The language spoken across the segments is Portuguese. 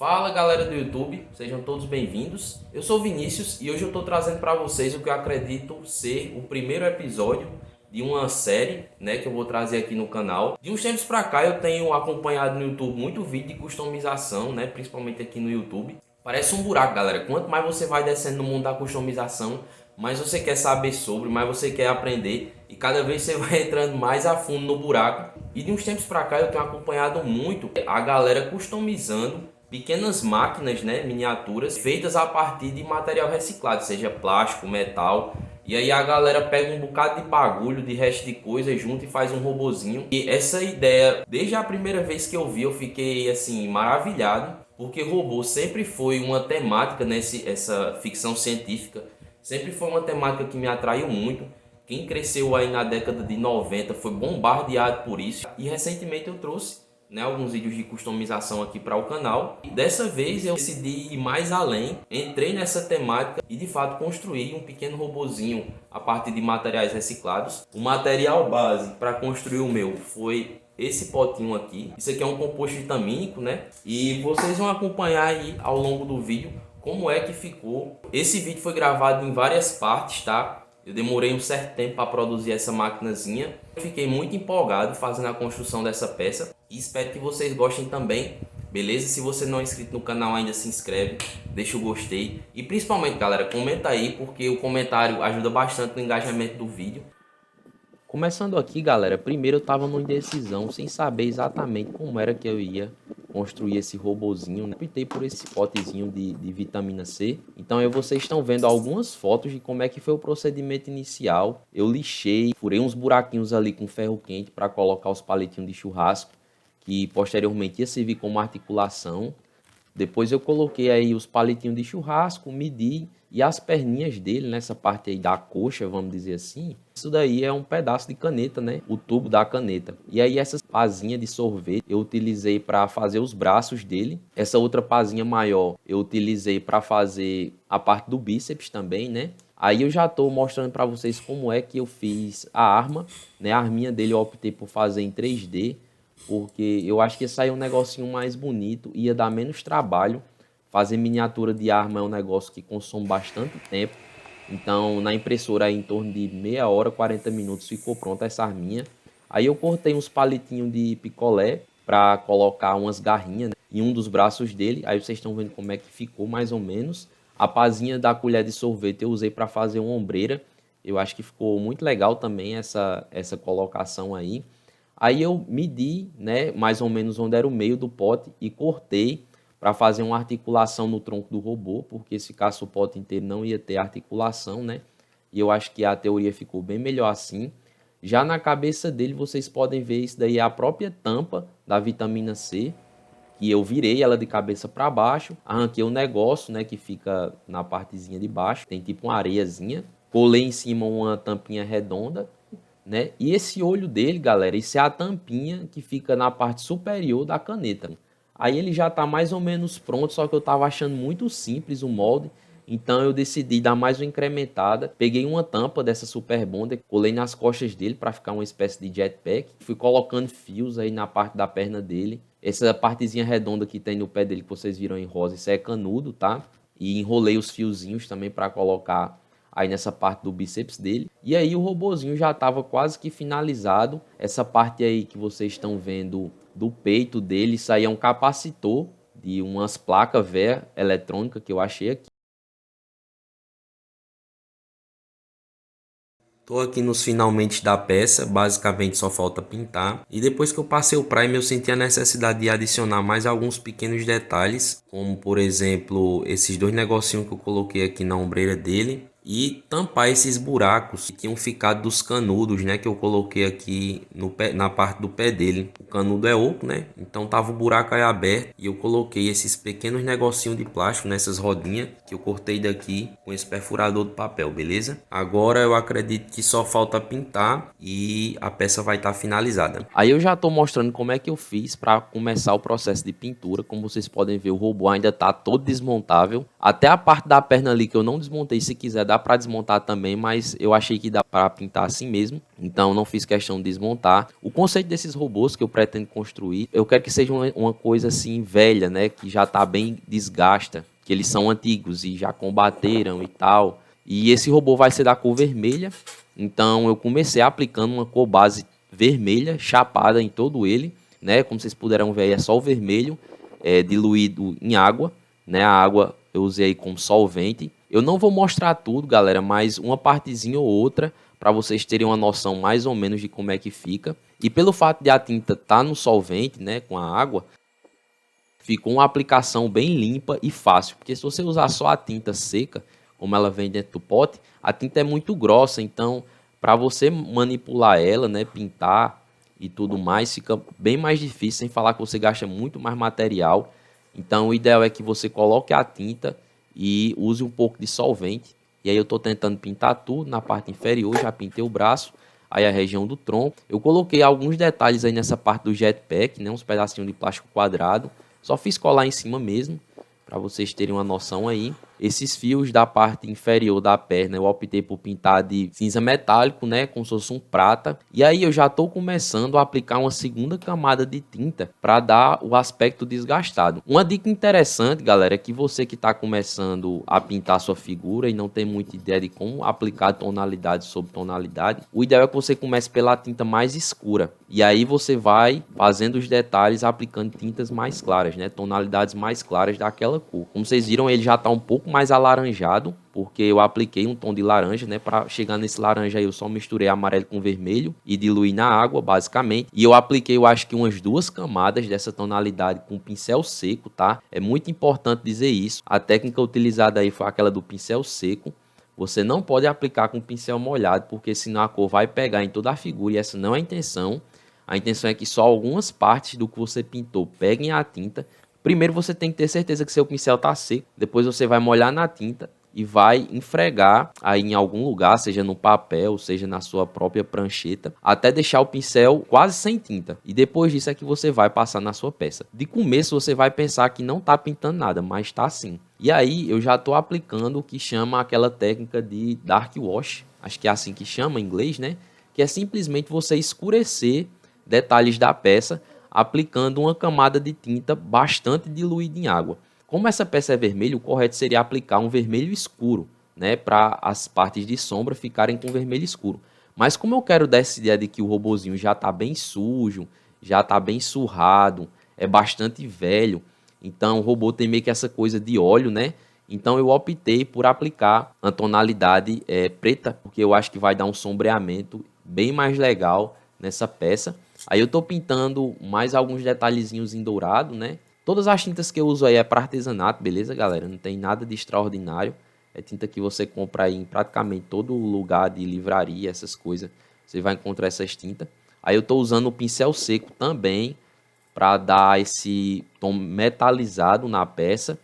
Fala galera do YouTube, sejam todos bem-vindos. Eu sou o Vinícius e hoje eu estou trazendo para vocês o que eu acredito ser o primeiro episódio de uma série, que eu vou trazer aqui no canal. De uns tempos para cá eu tenho acompanhado no YouTube muito vídeo de customização, principalmente aqui no YouTube. Parece um buraco, galera. Quanto mais você vai descendo no mundo da customização, mais você quer saber sobre, mais você quer aprender e cada vez você vai entrando mais a fundo no buraco. E de uns tempos para cá eu tenho acompanhado muito a galera customizando pequenas máquinas, miniaturas, feitas a partir de material reciclado, seja plástico, metal. E aí a galera pega um bocado de bagulho, de resto de coisa, junto e faz um robozinho. E essa ideia, desde a primeira vez que eu vi, eu fiquei assim maravilhado, porque robô sempre foi uma temática, essa ficção científica, sempre foi uma temática que me atraiu muito. Quem cresceu aí na década de 90 foi bombardeado por isso. E recentemente eu trouxe alguns vídeos de customização aqui para o canal. E dessa vez eu decidi ir mais além, entrei nessa temática e de fato construí um pequeno robozinho a partir de materiais reciclados. O material base para construir o meu foi esse potinho aqui. Isso aqui é um composto vitamínico, E vocês vão acompanhar aí ao longo do vídeo como é que ficou. Esse vídeo foi gravado em várias partes, tá? Eu demorei um certo tempo para produzir essa maquinazinha. Eu fiquei muito empolgado fazendo a construção dessa peça e espero que vocês gostem também, beleza? Se você não é inscrito no canal ainda, se inscreve, deixa o gostei e principalmente, galera, comenta aí, porque o comentário ajuda bastante no engajamento do vídeo. Começando aqui, galera, primeiro eu tava numa indecisão, sem saber exatamente como era que eu ia construir esse robozinho, Optei por esse potezinho de vitamina C. Então aí vocês estão vendo algumas fotos de como é que foi o procedimento inicial. Eu lixei, furei uns buraquinhos ali com ferro quente para colocar os palitinhos de churrasco, que posteriormente ia servir como articulação. Depois eu coloquei aí os palitinhos de churrasco, medi e as perninhas dele, nessa parte aí da coxa, vamos dizer assim. Isso daí é um pedaço de caneta, O tubo da caneta. E aí essa pazinha de sorvete eu utilizei para fazer os braços dele. Essa outra pazinha maior eu utilizei para fazer a parte do bíceps também, Aí eu já estou mostrando para vocês como é que eu fiz a arma, A arminha dele eu optei por fazer em 3D. Porque eu acho que ia sair um negocinho mais bonito, ia dar menos trabalho. Fazer miniatura de arma é um negócio que consome bastante tempo. Então, na impressora, aí, em torno de meia hora, 40 minutos, ficou pronta essa arminha. Aí eu cortei uns palitinhos de picolé para colocar umas garrinhas em um dos braços dele. Aí vocês estão vendo como é que ficou, mais ou menos. A pazinha da colher de sorvete eu usei para fazer uma ombreira. Eu acho que ficou muito legal também essa colocação aí. Aí eu medi, mais ou menos onde era o meio do pote e cortei para fazer uma articulação no tronco do robô, porque se ficasse o pote inteiro não ia ter articulação, E eu acho que a teoria ficou bem melhor assim. Já na cabeça dele vocês podem ver isso daí é a própria tampa da vitamina C, que eu virei ela de cabeça para baixo, arranquei o negócio, que fica na partezinha de baixo, tem tipo uma areiazinha, colei em cima uma tampinha redonda, E esse olho dele, galera, isso é a tampinha que fica na parte superior da caneta. Aí ele já tá mais ou menos pronto, só que eu tava achando muito simples o molde. Então eu decidi dar mais uma incrementada. Peguei uma tampa dessa Super Bonder, colei nas costas dele para ficar uma espécie de jetpack. Fui colocando fios aí na parte da perna dele. Essa partezinha redonda que tem no pé dele que vocês viram em rosa, isso é canudo, tá? E enrolei os fiozinhos também para colocar aí nessa parte do bíceps dele. E aí o robozinho já estava quase que finalizado. Essa parte aí que vocês estão vendo do peito dele, isso aí é um capacitor de umas placas velhas eletrônicas que eu achei aqui. Tô aqui nos finalmente da peça, basicamente só falta pintar. E depois que eu passei o primer, eu senti a necessidade de adicionar mais alguns pequenos detalhes, como por exemplo, esses dois negocinhos que eu coloquei aqui na ombreira dele. E tampar esses buracos que tinham ficado dos canudos, que eu coloquei aqui no pé, na parte do pé dele. O canudo é oco, Então tava o buraco aí aberto e eu coloquei esses pequenos negocinhos de plástico nessas rodinhas que eu cortei daqui com esse perfurador de papel, beleza? Agora eu acredito que só falta pintar e a peça vai estar finalizada. Aí eu já tô mostrando como é que eu fiz para começar o processo de pintura. Como vocês podem ver, o robô ainda tá todo desmontável. Até a parte da perna ali que eu não desmontei, se quiser dá para desmontar também, mas eu achei que dá para pintar assim mesmo, então não fiz questão de desmontar. O conceito desses robôs que eu pretendo construir, eu quero que seja uma coisa assim velha, né, que já tá bem desgasta, que eles são antigos e já combateram e tal. E esse robô vai ser da cor vermelha, então eu comecei aplicando uma cor base vermelha, chapada em todo ele, né, como vocês puderam ver aí é só o vermelho, diluído em água, né, a água eu usei aí como solvente. Eu não vou mostrar tudo, galera, mas uma partezinha ou outra para vocês terem uma noção mais ou menos de como é que fica. E pelo fato de a tinta estar no solvente, né, com a água, ficou uma aplicação bem limpa e fácil. Porque se você usar só a tinta seca, como ela vem dentro do pote, a tinta é muito grossa, então para você manipular ela, né, pintar e tudo mais, fica bem mais difícil, sem falar que você gasta muito mais material. Então o ideal é que você coloque a tinta e use um pouco de solvente. E aí eu estou tentando pintar tudo na parte inferior, já pintei o braço, aí a região do tronco. Eu coloquei alguns detalhes aí nessa parte do jetpack, né, uns pedacinhos de plástico quadrado. Só fiz colar em cima mesmo, para vocês terem uma noção aí. Esses fios da parte inferior da perna eu optei por pintar de cinza metálico, né, como se fosse um prata. E aí eu já estou começando a aplicar uma segunda camada de tinta para dar o aspecto desgastado. Uma dica interessante, galera, é que você que está começando a pintar sua figura e não tem muita ideia de como aplicar tonalidade sobre tonalidade, o ideal é que você comece pela tinta mais escura. E aí você vai fazendo os detalhes aplicando tintas mais claras, né, tonalidades mais claras daquela cor. Como vocês viram, ele já está um pouco mais alaranjado, porque eu apliquei um tom de laranja, né? Para chegar nesse laranja aí eu só misturei amarelo com vermelho e diluí na água, basicamente. E eu apliquei, eu acho que umas 2 camadas dessa tonalidade com pincel seco, tá? É muito importante dizer isso. A técnica utilizada aí foi aquela do pincel seco. Você não pode aplicar com pincel molhado, porque senão a cor vai pegar em toda a figura e essa não é a intenção. A intenção é que só algumas partes do que você pintou peguem a tinta. Primeiro você tem que ter certeza que seu pincel está seco, depois você vai molhar na tinta e vai esfregar aí em algum lugar, seja no papel, seja na sua própria prancheta, até deixar o pincel quase sem tinta. E depois disso é que você vai passar na sua peça. De começo você vai pensar que não está pintando nada, mas está sim. E aí eu já estou aplicando o que chama aquela técnica de dark wash, acho que é assim que chama em inglês, né? Que é simplesmente você escurecer detalhes da peça aplicando uma camada de tinta bastante diluída em água. Como essa peça é vermelha, o correto seria aplicar um vermelho escuro, né, para as partes de sombra ficarem com vermelho escuro. Mas como eu quero dar essa ideia de que o robozinho já está bem sujo, já está bem surrado, é bastante velho, então o robô tem meio que essa coisa de óleo, né? Então eu optei por aplicar a tonalidade preta, porque eu acho que vai dar um sombreamento bem mais legal nessa peça. Aí eu tô pintando mais alguns detalhezinhos em dourado, né? Todas as tintas que eu uso aí é para artesanato, beleza, galera? Não tem nada de extraordinário. É tinta que você compra aí em praticamente todo lugar de livraria, essas coisas. Você vai encontrar essas tintas. Aí eu tô usando o pincel seco também para dar esse tom metalizado na peça.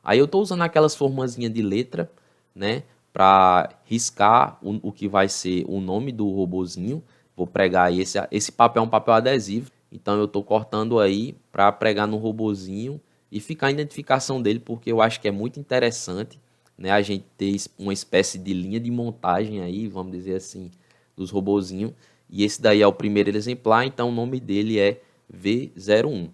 Aí eu tô usando aquelas formazinhas de letra, né? Para riscar o que vai ser o nome do robozinho. Vou pregar aí, esse papel é um papel adesivo, então eu estou cortando aí para pregar no robozinho e ficar a identificação dele, porque eu acho que é muito interessante, né, a gente ter uma espécie de linha de montagem aí, vamos dizer assim, dos robozinhos. E esse daí é o primeiro exemplar, então o nome dele é V01.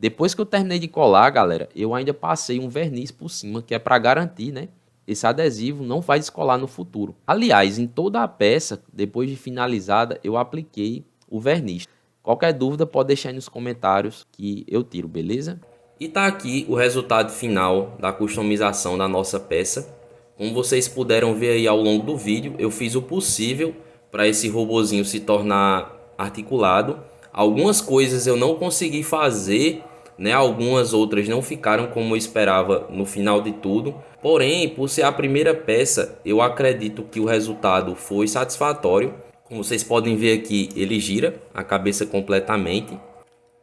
Depois que eu terminei de colar, galera, eu ainda passei um verniz por cima, que é para garantir, né, esse adesivo não vai descolar no futuro. Aliás, em toda a peça, depois de finalizada, eu apliquei o verniz. Qualquer dúvida pode deixar aí nos comentários que eu tiro, beleza? E tá aqui o resultado final da customização da nossa peça. Como vocês puderam ver aí ao longo do vídeo, eu fiz o possível para esse robozinho se tornar articulado. Algumas coisas eu não consegui fazer, né? Algumas outras não ficaram como eu esperava no final de tudo. Porém, por ser a primeira peça, eu acredito que o resultado foi satisfatório. Como vocês podem ver aqui, ele gira a cabeça completamente.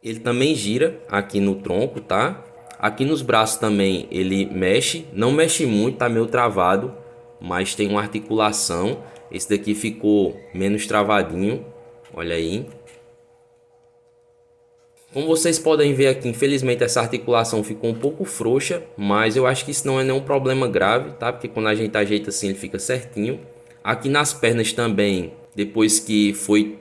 Ele também gira aqui no tronco, tá? Aqui nos braços também ele mexe. Não mexe muito, tá meio travado, mas tem uma articulação. Esse daqui ficou menos travadinho. Olha aí. Como vocês podem ver aqui, infelizmente essa articulação ficou um pouco frouxa, mas eu acho que isso não é nenhum problema grave, tá? Porque quando a gente ajeita assim ele fica certinho. Aqui nas pernas também, depois que foi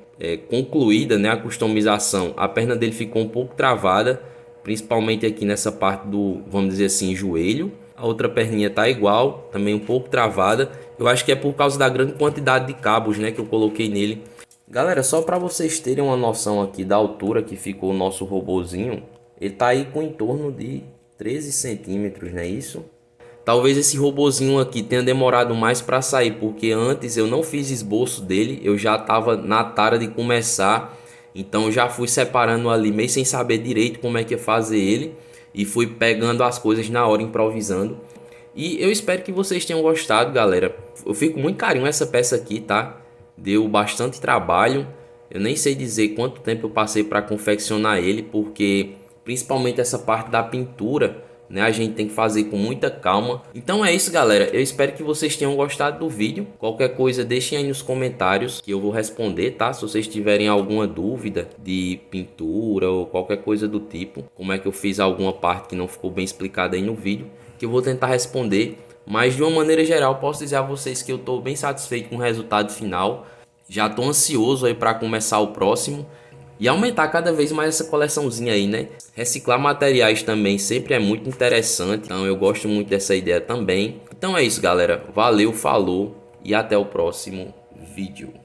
concluída, né, a customização, a perna dele ficou um pouco travada, principalmente aqui nessa parte do, vamos dizer assim, joelho. A outra perninha tá igual, também um pouco travada. Eu acho que é por causa da grande quantidade de cabos, né, que eu coloquei nele. Galera, só para vocês terem uma noção aqui da altura que ficou o nosso robozinho, ele tá aí com em torno de 13 centímetros, não é isso? Talvez esse robozinho aqui tenha demorado mais para sair, porque antes eu não fiz esboço dele, eu já estava na tara de começar, então eu já fui separando ali meio sem saber direito como é que ia fazer ele e fui pegando as coisas na hora, improvisando. E eu espero que vocês tenham gostado, galera. Eu fico muito carinho essa peça aqui, tá? Deu bastante trabalho. Eu nem sei dizer quanto tempo eu passei para confeccionar ele, porque principalmente essa parte da pintura, né, a gente tem que fazer com muita calma. Então é isso, galera. Eu espero que vocês tenham gostado do vídeo. Qualquer coisa deixem aí nos comentários que eu vou responder, tá? Se vocês tiverem alguma dúvida de pintura ou qualquer coisa do tipo, como é que eu fiz alguma parte que não ficou bem explicada aí no vídeo, que eu vou tentar responder. Mas de uma maneira geral, posso dizer a vocês que eu estou bem satisfeito com o resultado final. Já estou ansioso aí para começar o próximo e aumentar cada vez mais essa coleçãozinha aí, né? Reciclar materiais também sempre é muito interessante, então eu gosto muito dessa ideia também. Então é isso, galera. Valeu, falou e até o próximo vídeo.